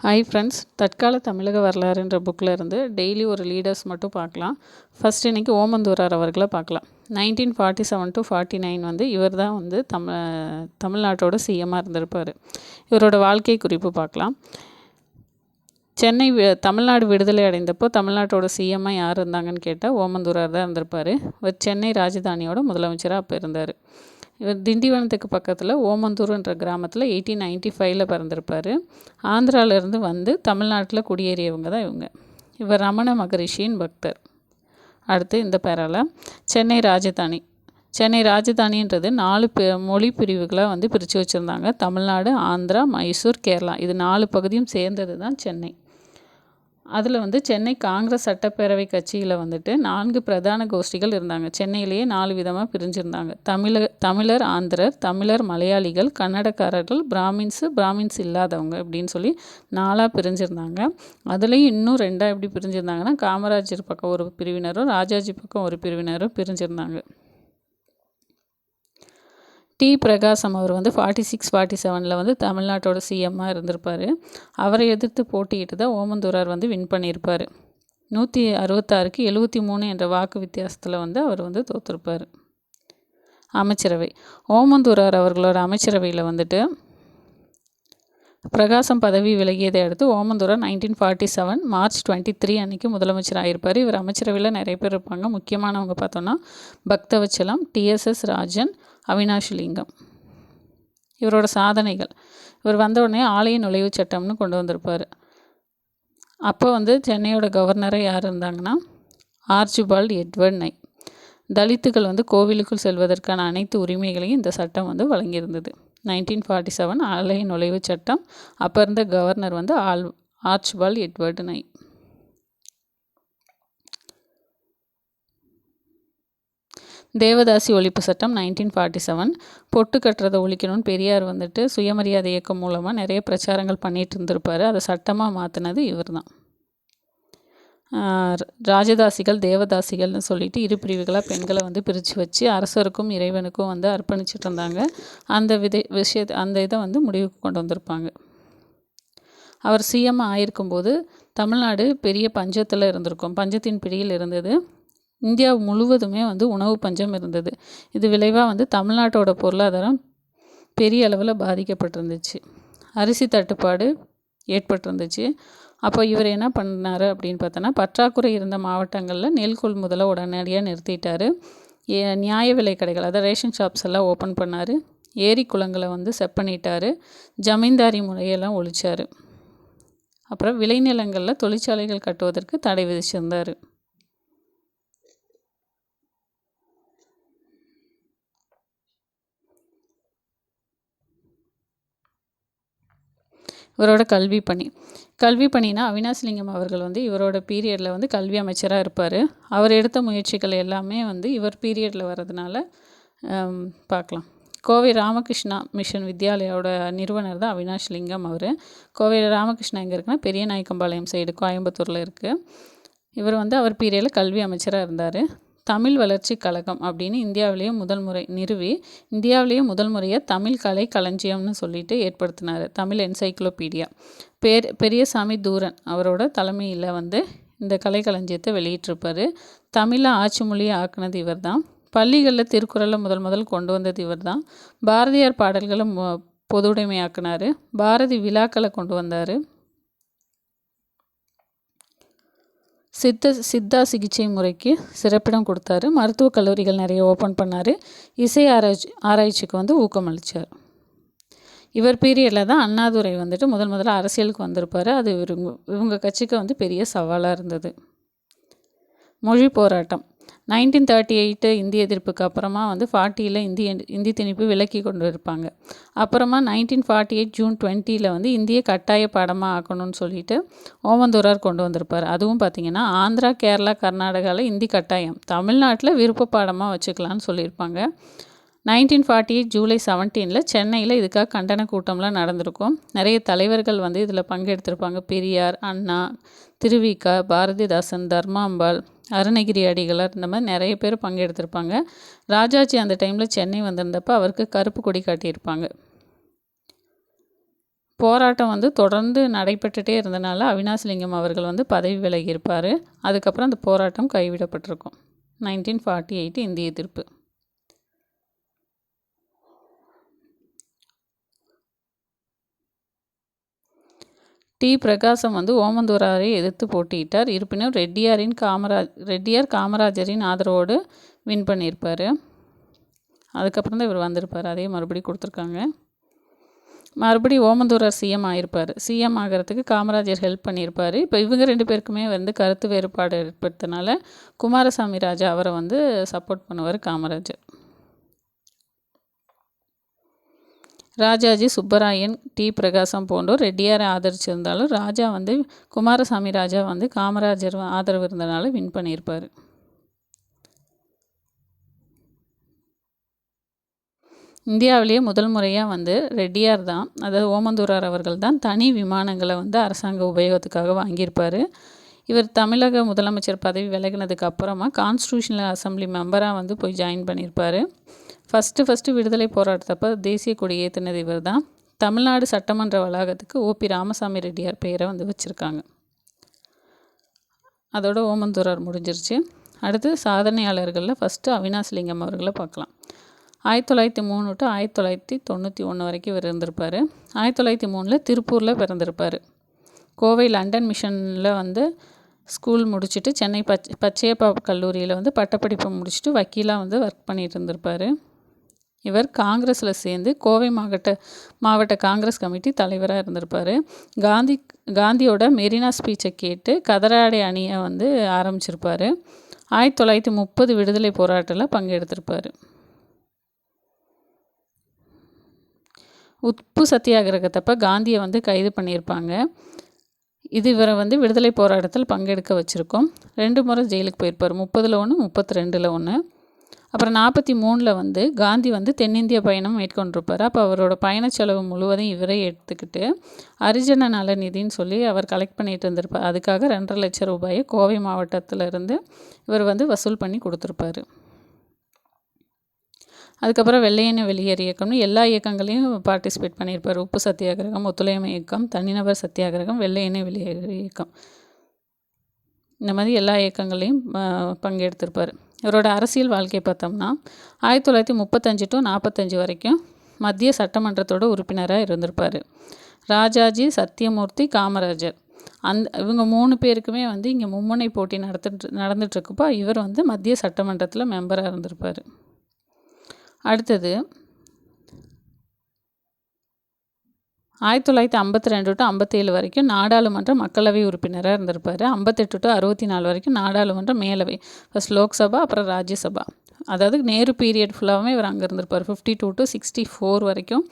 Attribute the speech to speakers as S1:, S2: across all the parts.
S1: Hi friends, தற்கால தமிழக வரலாறுன்ற புக்கில் இருந்து டெய்லி ஒரு லீடர்ஸ் மட்டும் பார்க்கலாம். ஃபஸ்ட் இன்றைக்கி ஓமந்தூரார் அவர்களை பார்க்கலாம். 1947 to 49 வந்து இவர் தான் வந்து தமிழ்நாட்டோட சிஎம்மாக இருந்திருப்பார். இவரோட வாழ்க்கை குறிப்பு பார்க்கலாம். தமிழ்நாடு விடுதலை அடைந்தப்போ தமிழ்நாட்டோட சிஎம்மாக யார் இருந்தாங்கன்னு கேட்டால் ஓமந்தூரார் தான் இருந்திருப்பார். இவர் சென்னை ராஜதானியோட முதலமைச்சராக அப்போ இருந்தார். இவர் திண்டிவனத்துக்கு பக்கத்தில் ஓமந்தூர்ன்ற கிராமத்தில் 1895 பிறந்திருப்பார். ஆந்திராவிலேருந்து வந்து தமிழ்நாட்டில் குடியேறியவங்க தான் இவங்க. இவர் ரமண மகரிஷியின் பக்தர். அடுத்து இந்த பேரால் சென்னை ராஜதானின்றது 4 மொழி பிரிவுகளாக வந்து பிரித்து வச்சுருந்தாங்க. தமிழ்நாடு, ஆந்திரா, மைசூர், கேரளா, இது 4 பகுதியும் சேர்ந்தது தான் சென்னை. அதில் வந்து சென்னை காங்கிரஸ் சட்டப்பேரவை கட்சியில் வந்துட்டு 4 பிரதான கோஷ்டிகள் இருந்தாங்க. சென்னையிலேயே 4 விதமாக பிரிஞ்சிருந்தாங்க. தமிழர் ஆந்திரர், தமிழர் மலையாளிகள், கன்னடக்காரர்கள், பிராமின்ஸ் இல்லாதவங்க அப்படின்னு சொல்லி 4 பிரிஞ்சிருந்தாங்க. அதுலேயும் இன்னும் 2 எப்படி பிரிஞ்சிருந்தாங்கன்னா, காமராஜர் பக்கம் ஒரு பிரிவினரும் ராஜாஜி பக்கம் ஒரு பிரிவினரும் பிரிஞ்சிருந்தாங்க. டி பிரகாசம் அவர் வந்து 46-47 வந்து தமிழ்நாட்டோட சிஎம்மாக இருந்திருப்பார். அவரை எதிர்த்து போட்டியிட்டு தான் ஓமந்தூரார் வந்து வின் பண்ணியிருப்பார். 166க்கு 73 என்ற வாக்கு வித்தியாசத்தில் வந்து அவர் வந்து தோற்றிருப்பார். அமைச்சரவை. ஓமந்தூரார் அவர்களோட அமைச்சரவையில் வந்துட்டு பிரகாசம் பதவி விலகியதை அடுத்து ஓமந்தூரார் 1947 மார்ச் 23 அன்றைக்கி முதலமைச்சர் ஆகியிருப்பார். இவர் அமைச்சரவையில் நிறைய பேர் இருப்பாங்க. முக்கியமானவங்க பார்த்தோன்னா பக்தவச்சலம், டிஎஸ்எஸ் ராஜன், அவினாஷிலிங்கம். இவரோட சாதனைகள். இவர் வந்த உடனே ஆலய நுழைவு சட்டம்னு கொண்டு வந்திருப்பார். அப்போ வந்து சென்னையோட கவர்னரை யார் இருந்தாங்கன்னா ஆர்ச்சிபால்ட் எட்வர்ட் நை. தலித்துகள் வந்து கோவிலுக்குள் செல்வதற்கான அனைத்து உரிமைகளையும் இந்த சட்டம் வந்து வழங்கியிருந்தது. 1947 ஆலய நுழைவு சட்டம். அப்போ இருந்த கவர்னர் வந்து ஆர்ச்சிபால்ட் எட்வர்ட் நை. தேவதாசி ஒழிப்பு சட்டம் 1947. பொட்டு கட்டுறதை ஒழிக்கணும்னு பெரியார் வந்துட்டு சுயமரியாதை இயக்கம் மூலமாக நிறைய பிரச்சாரங்கள் பண்ணிகிட்டு இருந்திருப்பார். அதை சட்டமாக மாற்றினது இவர் தான். ராஜதாசிகள், தேவதாசிகள்னு சொல்லிட்டு 2 பிரிவுகளாக பெண்களை வந்து பிரித்து வச்சு அரசருக்கும் இறைவனுக்கும் வந்து அர்ப்பணிச்சுட்டு இருந்தாங்க. அந்த இதை வந்து முடிவுக்கு கொண்டு வந்திருப்பாங்க. அவர் சிஎம் ஆகிருக்கும்போது தமிழ்நாடு பெரிய பஞ்சத்தில் இருந்திருக்கும். பஞ்சத்தின் பிடியில் இருந்தது. இந்தியா முழுவதுமே வந்து உணவு பஞ்சம் இருந்தது. இது விளைவாக வந்து தமிழ்நாட்டோட பொருளாதாரம் பெரிய அளவில் பாதிக்கப்பட்டிருந்துச்சு. அரிசி தட்டுப்பாடு ஏற்பட்டிருந்துச்சு. அப்போ இவர் என்ன பண்ணார் அப்படின்னு பார்த்தோன்னா, பற்றாக்குறை இருந்த மாவட்டங்களில் நெல் கொள்முதலை உடனடியாக நிறுத்திட்டார். நியாய விலை கடைகள், அதாவது ரேஷன் ஷாப்ஸ் எல்லாம் ஓப்பன் பண்ணார். ஏரி குளங்களை வந்து செப்பனிட்டார். ஜமீன்தாரி முறையெல்லாம் ஒழிச்சார். அப்புறம் விளைநிலங்களில் தொழிற்சாலைகள் கட்டுவதற்கு தடை விதிச்சிருந்தார். இவரோட கல்வி பணினா அவினாசிலிங்கம் அவர்கள் வந்து இவரோட பீரியடில் வந்து கல்வி அமைச்சராக இருப்பார். அவர் எடுத்த முயற்சிகள் எல்லாமே வந்து இவர் பீரியடில் வர்றதுனால பார்க்கலாம். கோவை ராமகிருஷ்ணா மிஷன் வித்யாலயோட நிறுவனர் தான் அவினாஷிலிங்கம். அவர் கோவை ராமகிருஷ்ணா எங்கே இருக்குன்னா பெரியநாயக்கம்பாளையம் சைடு கோயம்புத்தூரில் இருக்குது. இவர் வந்து அவர் பீரியடில் கல்வி அமைச்சராக இருந்தார். தமிழ் வளர்ச்சி கழகம் அப்படின்னு இந்தியாவிலேயே முதல் முறையாக தமிழ் கலை களஞ்சியம்னு சொல்லிட்டு ஏற்படுத்தினார். தமிழ் என்சைக்ளோபீடியா. பெரியசாமி தூரன் அவரோட தலைமையில் வந்து இந்த கலை களஞ்சியத்தை வெளியிட்டிருப்பார். தமிழை ஆட்சி மொழியை ஆக்குனது இவர் தான். பள்ளிகளில் திருக்குறளை முதல் கொண்டு வந்தது இவர் தான். பாரதியார் பாடல்களை பொதுவுடைமையாக்குனார். பாரதி விழாக்களை கொண்டு வந்தார். சித்தா சிகிச்சை முறைக்கு சிறப்பிடம் கொடுத்தாரு. மருத்துவக் கல்லூரிகள் நிறைய ஓப்பன் பண்ணார். இசை ஆராய்ச்சிக்கு வந்து ஊக்கமளித்தார். இவர் பீரியடில் தான் அண்ணாதுரை வந்துட்டு முதல்ல அரசியலுக்கு வந்திருப்பார். அது இவங்க கட்சிக்கு வந்து பெரிய சவாலாக இருந்தது. மொழி போராட்டம். 1938 இந்திய எதிர்ப்புக்கு அப்புறமா வந்து 40ல் இந்தி திணிப்பு விலக்கி கொண்டு இருப்பாங்க. அப்புறமா 1948 ஜூன் 20 வந்து இந்திய கட்டாய பாடமாக ஆக்கணும்னு சொல்லிட்டு ஓமந்தூரார் கொண்டு வந்திருப்பார். அதுவும் பார்த்திங்கன்னா ஆந்திரா, கேரளா, கர்நாடகாவில் இந்தி கட்டாயம், தமிழ்நாட்டில் விருப்ப பாடமாக வச்சுக்கலான்னு சொல்லியிருப்பாங்க. 1948 ஜூலை 17 சென்னையில் இதுக்காக கண்டன கூட்டம்லாம் நடந்திருக்கும். நிறைய தலைவர்கள் வந்து இதில் பங்கெடுத்திருப்பாங்க. பெரியார், அண்ணா, திருவிக, பாரதிதாசன், தர்மாம்பாள், அருணகிரி அடிகளார், இந்த மாதிரி நிறைய பேர் பங்கெடுத்திருப்பாங்க. ராஜாஜி அந்த டைமில் சென்னை வந்திருந்தப்போ அவருக்கு கருப்பு கொடி காட்டியிருப்பாங்க. போராட்டம் வந்து தொடர்ந்து நடைபெற்றுட்டே இருந்தனால அவினாசிலிங்கம் அவர்கள் வந்து பதவி விலகியிருப்பார். அதுக்கப்புறம் அந்த போராட்டம் கைவிடப்பட்டிருக்கும். 1948 இந்திய எதிர்ப்பு. டி. பிரகாசம் வந்து ஓமந்தூராரை எதிர்த்து போட்டியிட்டார். இருப்பினும் ரெட்டியார் காமராஜரின் ஆதரவோடு வின் பண்ணியிருப்பார். அதுக்கப்புறம் தான் இவர் வந்திருப்பார். அதே மறுபடியும் கொடுத்துருக்காங்க. மறுபடியும் ஓமந்தூரார் சிஎம் ஆகியிருப்பார். சிஎம் ஆகிறதுக்கு காமராஜர் ஹெல்ப் பண்ணியிருப்பார். இப்போ இவங்க 2 பேருக்குமே வந்து கருத்து வேறுபாடு ஏற்படுத்தினால குமாரசாமி ராஜா அவரை வந்து சப்போர்ட் பண்ணுவார் காமராஜர். ராஜாஜி, சுப்பராயன், டி. பிரகாசம் போன்றோர் ரெட்டியாரை ஆதரிச்சிருந்தாலும் ராஜா வந்து குமாரசாமி ராஜா வந்து காமராஜர் ஆதரவு இருந்தனால வின் பண்ணியிருப்பார். இந்தியாவிலேயே முதல் முறையாக வந்து ரெட்டியார் தான், அதாவது ஓமந்தூரார் அவர்கள் தான் தனி விமானங்களை வந்து அரசாங்க உபயோகத்துக்காக வாங்கியிருப்பார். இவர் தமிழக முதலமைச்சர் பதவி விலகினதுக்கு அப்புறமா கான்ஸ்டியூஷனல் அசம்பிளி மெம்பராக வந்து போய் ஜாயின் பண்ணியிருப்பார். ஃபஸ்ட்டு விடுதலை போராட்டத்தப்போ தேசிய கொடி ஏற்றினது இவர் தான். தமிழ்நாடு சட்டமன்ற வளாகத்துக்கு ஓபி ராமசாமி ரெட்டியார் பெயரை வந்து வச்சுருக்காங்க. அதோட ஓமந்தூரார் முடிஞ்சிருச்சு. அடுத்து சாதனையாளர்களில் ஃபஸ்ட்டு அவினாசிலிங்கம் அவர்களை பார்க்கலாம். 1903 to 1991 வரைக்கும் இவர் இருந்திருப்பார். 1903 திருப்பூரில் பிறந்திருப்பார். கோவை லண்டன் மிஷனில் வந்து ஸ்கூல் முடிச்சுட்டு சென்னை பச்சையப்பா கல்லூரியில் வந்து பட்டப்படிப்பை முடிச்சுட்டு வக்கீலாக வந்து ஒர்க் பண்ணிகிட்டு இருந்திருப்பார். இவர் காங்கிரஸில் சேர்ந்து கோவை மாவட்ட காங்கிரஸ் கமிட்டி தலைவராக இருந்திருப்பார். காந்தியோட மெரினா ஸ்பீச்சை கேட்டு கதராடை அணியை வந்து ஆரம்பிச்சிருப்பார். 1930 விடுதலை போராட்டத்தில் பங்கெடுத்திருப்பார். உப்பு சத்தியாகிரகத்தப்போ காந்தியை வந்து கைது பண்ணியிருப்பாங்க. இது இவரை வந்து விடுதலை போராட்டத்தில் பங்கெடுக்க வச்சுருக்கோம். 2 முறை ஜெயிலுக்கு போயிருப்பார். 30ல் 1, 32ல் 1. அப்புறம் 43ல் வந்து காந்தி வந்து தென்னிந்திய பயணம் மேற்கொண்டிருப்பார். அப்போ அவரோட பயண செலவு முழுவதும் இவரே எடுத்துக்கிட்டு ஹரிஜன நல நிதின்னு சொல்லி அவர் கலெக்ட் பண்ணிட்டு இருந்திருப்பார். அதுக்காக 2.5 லட்சம் ரூபாயை கோவை மாவட்டத்தில் இருந்து இவர் வந்து வசூல் பண்ணி கொடுத்துருப்பார். அதுக்கப்புறம் வெள்ளையனே வெளியேறு இயக்கம்னு எல்லா இயக்கங்களையும் பார்ட்டிசிபேட் பண்ணியிருப்பார். உப்பு சத்தியாகிரகம், ஒத்துழையாமை இயக்கம், தனிநபர் சத்தியாகிரகம், வெள்ளையனே வெளியேறு இயக்கம், இந்த மாதிரி எல்லா இயக்கங்களையும் பங்கெடுத்திருப்பார். இவரோட அரசியல் வாழ்க்கையை பார்த்தோம்னா 1935 to 45 வரைக்கும் மத்திய சட்டமன்றத்தோட உறுப்பினராக இருந்திருப்பார். ராஜாஜி, சத்தியமூர்த்தி, காமராஜர் இவங்க 3 பேருக்குமே வந்து இங்கே மும்முனை போட்டி நடந்துட்டுருக்கப்போ இவர் வந்து மத்திய சட்டமன்றத்தில் மெம்பராக இருந்திருப்பார். அடுத்தது 1952 to 57 வரைக்கும் நாடாளுமன்ற மக்களவை உறுப்பினராக இருந்திருப்பார். 58 to 64 வரைக்கும் நாடாளுமன்ற மேலவை, ஃபஸ்ட் லோக்சபா அப்புறம் ராஜ்யசபா, அதாவது நேரு பீரியட் ஃபுல்லாகவே இவர் அங்கே இருந்திருப்பார். 52 to 64 வரைக்கும்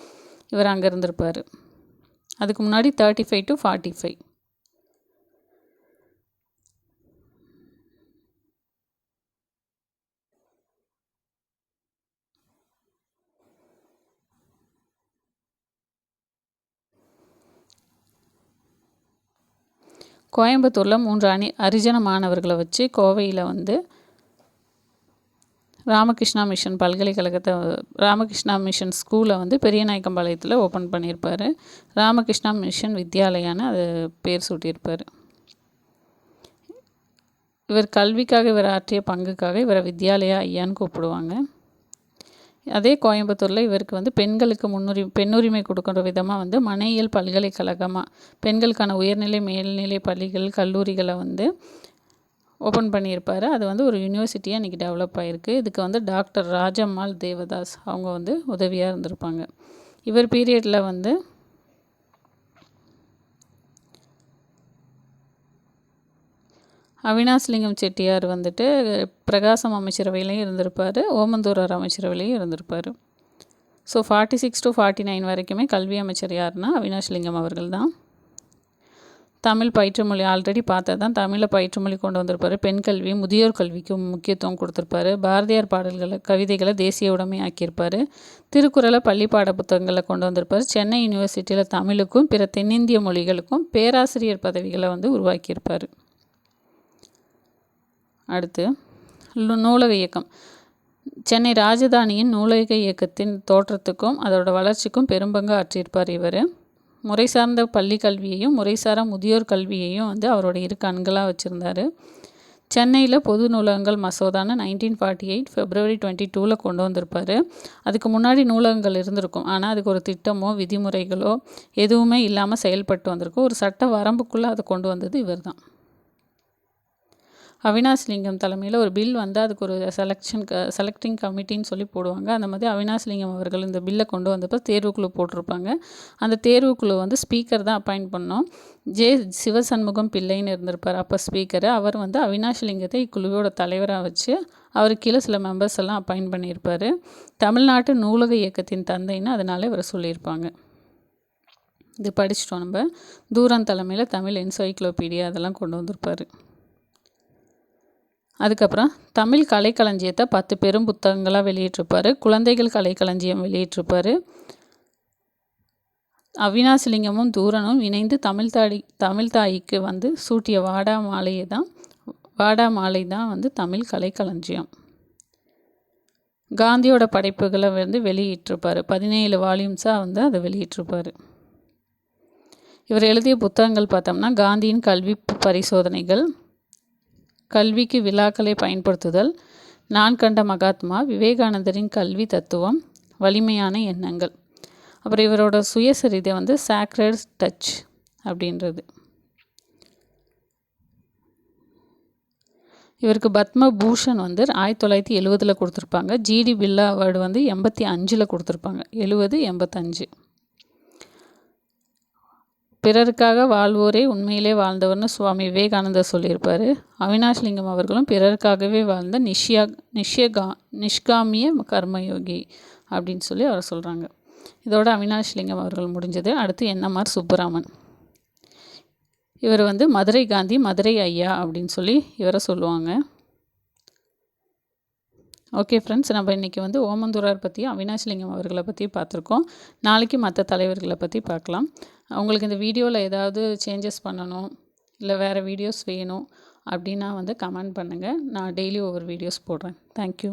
S1: இவர் அங்கே இருந்திருப்பார். அதுக்கு முன்னாடி 35 to 45. கோயம்புத்தூரில் 3 ஹரிஜன மாணவர்களை வச்சு கோவையில் வந்து ராமகிருஷ்ணா மிஷன் ஸ்கூலை வந்து பெரியநாயக்கம்பாளையத்தில் ஓப்பன் பண்ணியிருப்பார். ராமகிருஷ்ணா மிஷன் வித்யாலயான்னு அது பேர் சூட்டியிருப்பார். இவர் கல்விக்காக இவர் ஆற்றிய பங்குக்காக இவரை வித்யாலயா ஐயான்னு கூப்பிடுவாங்க. அதே கோயம்புத்தூரில் இவருக்கு வந்து பெண்களுக்கு பெண்ணுரிமை கொடுக்குற விதமாக வந்து மனையியல் பல்கலைக்கழகமாக பெண்களுக்கான உயர்நிலை மேல்நிலை பள்ளிகள் கல்லூரிகளை வந்து ஓப்பன் பண்ணியிருப்பார். அது வந்து ஒரு யூனிவர்சிட்டியாக இன்றைக்கி டெவலப் ஆகிருக்கு. இதுக்கு வந்து டாக்டர் ராஜம்மாள் தேவதாஸ் அவங்க வந்து உதவியாக இருந்திருப்பாங்க. இவர் பீரியடில் வந்து அவினாசிலிங்கம் செட்டியார் வந்துட்டு பிரகாசம் அமைச்சரவையிலையும் இருந்திருப்பார், ஓமந்தூரார் அமைச்சரவையிலையும் இருந்திருப்பார். ஸோ 46 to 49 வரைக்குமே கல்வி அமைச்சர் யாருன்னா அவினாசிலிங்கம் அவர்கள் தான். தமிழ் பயிற்றுமொழி ஆல்ரெடி பார்த்தது தான். தமிழில் பயிற்றுமொழி கொண்டு வந்திருப்பார். பெண் கல்வி, முதியோர் கல்விக்கு முக்கியத்துவம் கொடுத்துருப்பாரு. பாரதியார் கவிதைகளை தேசிய உடைமை ஆக்கியிருப்பார். திருக்குறளை பள்ளி பாட புத்தகங்களில் கொண்டு வந்திருப்பார். சென்னை யூனிவர்சிட்டியில் தமிழுக்கும் பிற தென்னிந்திய மொழிகளுக்கும் பேராசிரியர் பதவிகளை வந்து உருவாக்கியிருப்பார். அடுத்து நூலக இயக்கம். சென்னை ராஜதானியின் நூலக இயக்கத்தின் தோற்றத்துக்கும் அதோட வளர்ச்சிக்கும் பெரும்பங்கு ஆற்றியிருப்பார் இவர். முறை சார்ந்த பள்ளி கல்வியையும் முறைசாரா முதியோர் கல்வியையும் வந்து அவரோட இரு கண்களாக வச்சுருந்தார். சென்னையில் பொது நூலகங்கள் மசோதான 1948 February 22 கொண்டு வந்திருப்பார். அதுக்கு முன்னாடி நூலகங்கள் இருந்திருக்கும், ஆனால் அதுக்கு ஒரு திட்டமோ விதிமுறைகளோ எதுவுமே இல்லாமல் செயல்பட்டு வந்திருக்கும். ஒரு சட்ட வரம்புக்குள்ளே அதை கொண்டு வந்தது இவர் தான். அவினாசிலிங்கம் தலைமையில் ஒரு பில் வந்து அதுக்கு ஒரு செலக்டிங் கமிட்டின்னு சொல்லி போடுவாங்க. அந்த மாதிரி அவினாசிலிங்கம் அவர்கள் இந்த பில்லை கொண்டு வந்தப்போ தேர்வுக்குழு போட்டிருப்பாங்க. அந்த தேர்வுக்குழு வந்து ஸ்பீக்கர் தான் அப்பாயிண்ட் பண்ணோம். சிவசண்முகம் பிள்ளைன்னு இருந்திருப்பார் அப்போ ஸ்பீக்கரு. அவர் வந்து அவினாசிலிங்கத்தை இக்குழுவோட தலைவராக வச்சு அவருக்கு கீழே சில மெம்பர்ஸ் எல்லாம் அப்பாயிண்ட் பண்ணியிருப்பார். தமிழ்நாட்டு நூலக இயக்கத்தின் தந்தைன்னு அதனால இவரை சொல்லியிருப்பாங்க. இது படிச்சிட்டோம் நம்ம. தூரன் தலைமையில் தமிழ் என்சைக்ளோபீடியா அதெல்லாம் கொண்டு வந்திருப்பார். அதுக்கப்புறம் தமிழ் கலைக்களஞ்சியத்தை 10 பெரும் புத்தகங்களாக வெளியிட்டிருப்பார். குழந்தைகள் கலைக்களஞ்சியம் வெளியிட்டிருப்பார். அவினாசிலிங்கமும் தூரனும் இணைந்து தமிழ்தாய்க்கு வந்து சூட்டிய வாடா மாலை தான் வந்து தமிழ் கலைக்களஞ்சியம். காந்தியோட படைப்புகளை வந்து வெளியிட்டிருப்பார். 17 வால்யூம்ஸாக வந்து அதை வெளியிட்டிருப்பார். இவர் எழுதிய புத்தகங்கள் பார்த்தோம்னா காந்தியின் கல்வி பரிசோதனைகள், கல்விக்கு விழாக்களை பயன்படுத்துதல், நான் கண்ட மகாத்மா, விவேகானந்தரின் கல்வி தத்துவம், வலிமையான எண்ணங்கள். அப்புறம் இவரோட சுயசரிதை வந்து சாக்ரட் டச் அப்படின்றது. இவருக்கு பத்ம பூஷன் வந்து 1970 கொடுத்துருப்பாங்க. ஜிடி பில்லா அவார்டு வந்து 85 கொடுத்துருப்பாங்க. 70, 85. பிறருக்காக வாழ்வோரே உண்மையிலே வாழ்ந்தவர்னு சுவாமி விவேகானந்தர் சொல்லியிருப்பார். அவினாசிலிங்கம் அவர்களும் பிறருக்காகவே வாழ்ந்த நிஷ்காமிய கர்மயோகி அப்படின்னு சொல்லி அவர் சொல்கிறாங்க. இதோட அவினாசிலிங்கம் அவர்கள் முடிஞ்சது. அடுத்து என்எம்ஆர் சுப்புராமன். இவர் வந்து மதுரை காந்தி, மதுரை ஐயா அப்படின்னு சொல்லி இவரை சொல்லுவாங்க. ஓகே ஃப்ரெண்ட்ஸ், நம்ம இன்றைக்கி வந்து ஓமந்தூரார் பற்றியும் அவினாசிலிங்கம் அவர்களை பற்றியும் பார்த்துருக்கோம். நாளைக்கு மற்ற தலைவர்களை பற்றி பார்க்கலாம். உங்களுக்கு இந்த வீடியோவில் ஏதாவது சேஞ்சஸ் பண்ணணும், இல்லை வேறு வீடியோஸ் வேணும் அப்படின்னா வந்து கமெண்ட் பண்ணுங்கள். நான் டெய்லி ஒவ்வொரு வீடியோஸ் போடுறேன். தேங்க்யூ.